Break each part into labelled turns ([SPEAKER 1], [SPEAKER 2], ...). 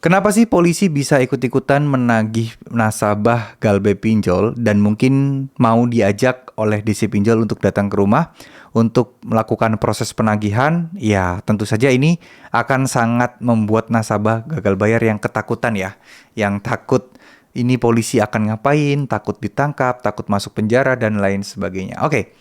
[SPEAKER 1] Kenapa sih polisi bisa ikut-ikutan menagih nasabah Galbe Pinjol dan mungkin mau diajak oleh DC Pinjol untuk datang ke rumah untuk melakukan proses penagihan? Ya, tentu saja ini akan sangat membuat nasabah gagal bayar yang ketakutan ya. Yang takut ini polisi akan ngapain, takut ditangkap, takut masuk penjara dan lain sebagainya. Oke.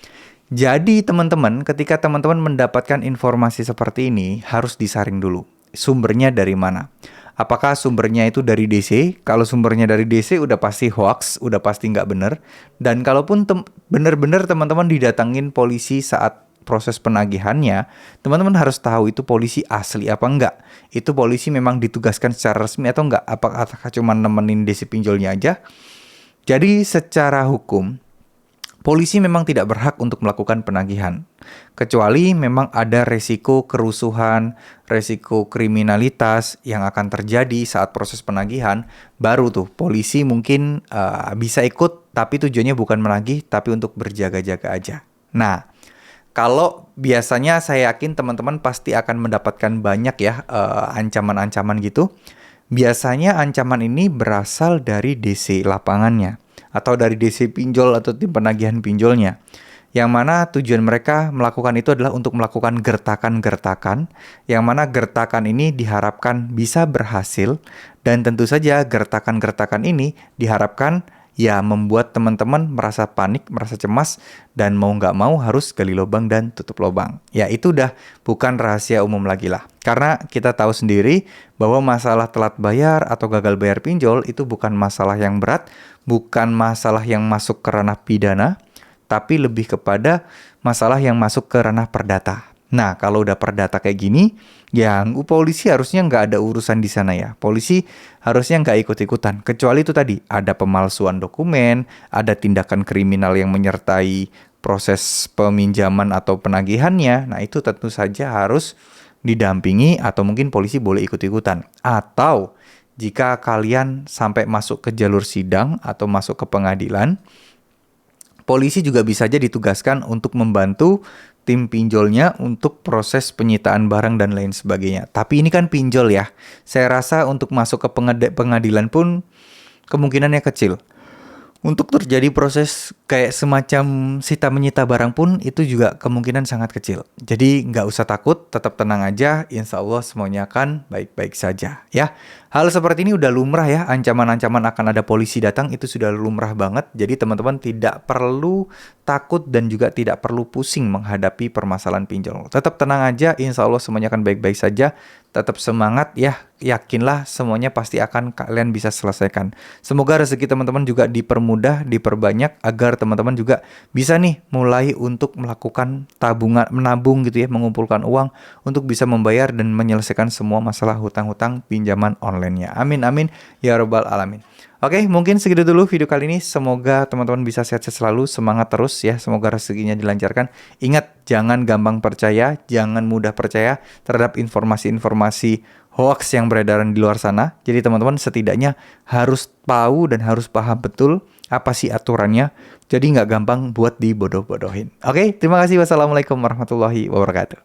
[SPEAKER 1] Jadi teman-teman, ketika teman-teman mendapatkan informasi seperti ini, harus disaring dulu. Sumbernya dari mana? Apakah sumbernya itu dari DC? Kalau sumbernya dari DC udah pasti hoax, udah pasti nggak bener. Dan kalaupun bener-bener teman-teman didatangin polisi saat proses penagihannya, teman-teman harus tahu itu polisi asli apa enggak. Itu polisi memang ditugaskan secara resmi atau enggak. Apakah cuma nemenin DC pinjolnya aja? Jadi secara hukum, polisi memang tidak berhak untuk melakukan penagihan, kecuali memang ada resiko kerusuhan, resiko kriminalitas yang akan terjadi saat proses penagihan, baru tuh polisi mungkin bisa ikut, tapi tujuannya bukan menagih, tapi untuk berjaga-jaga aja. Nah, kalau biasanya saya yakin teman-teman pasti akan mendapatkan banyak ya ancaman-ancaman gitu. Biasanya ancaman ini berasal dari DC lapangannya atau dari DC pinjol atau tim penagihan pinjolnya. Yang mana tujuan mereka melakukan itu adalah untuk melakukan gertakan-gertakan, yang mana gertakan ini diharapkan bisa berhasil, dan tentu saja gertakan-gertakan ini diharapkan ya membuat teman-teman merasa panik, merasa cemas, dan mau nggak mau harus gali lubang dan tutup lubang. Ya itu udah bukan rahasia umum lagi lah. Karena kita tahu sendiri bahwa masalah telat bayar atau gagal bayar pinjol itu bukan masalah yang berat, bukan masalah yang masuk ke ranah pidana, tapi lebih kepada masalah yang masuk ke ranah perdata. Nah, kalau udah perdata kayak gini, ya polisi harusnya nggak ada urusan di sana ya. Polisi harusnya nggak ikut-ikutan. Kecuali itu tadi, ada pemalsuan dokumen, ada tindakan kriminal yang menyertai proses peminjaman atau penagihannya. Nah, itu tentu saja harus didampingi atau mungkin polisi boleh ikut-ikutan. Atau jika kalian sampai masuk ke jalur sidang atau masuk ke pengadilan, polisi juga bisa aja ditugaskan untuk membantu tim pinjolnya untuk proses penyitaan barang dan lain sebagainya. Tapi ini kan pinjol ya. Saya rasa untuk masuk ke pengadilan pun kemungkinannya kecil. Untuk terjadi proses kayak semacam sita menyita barang pun itu juga kemungkinan sangat kecil. Jadi nggak usah takut, tetap tenang aja. Insya Allah semuanya akan baik-baik saja ya. Hal seperti ini udah lumrah ya, ancaman-ancaman akan ada polisi datang itu sudah lumrah banget. Jadi teman-teman tidak perlu takut dan juga tidak perlu pusing menghadapi permasalahan pinjol. Tetap tenang aja, insya Allah semuanya akan baik-baik saja. Tetap semangat ya, yakinlah semuanya pasti akan kalian bisa selesaikan. Semoga rezeki teman-teman juga dipermudah, diperbanyak agar teman-teman juga bisa nih mulai untuk melakukan tabungan, menabung gitu ya, mengumpulkan uang untuk bisa membayar dan menyelesaikan semua masalah hutang-hutang pinjaman online-nya. Amin amin ya robbal alamin. Oke, mungkin segitu dulu video kali ini. Semoga teman-teman bisa sehat-sehat selalu, semangat terus ya. Semoga rezekinya dilancarkan. Ingat, jangan gampang percaya, jangan mudah percaya terhadap informasi-informasi hoax yang beredaran di luar sana. Jadi teman-teman setidaknya harus tahu dan harus paham betul apa sih aturannya. Jadi nggak gampang buat dibodoh-bodohin. Oke, terima kasih. Wassalamualaikum warahmatullahi wabarakatuh.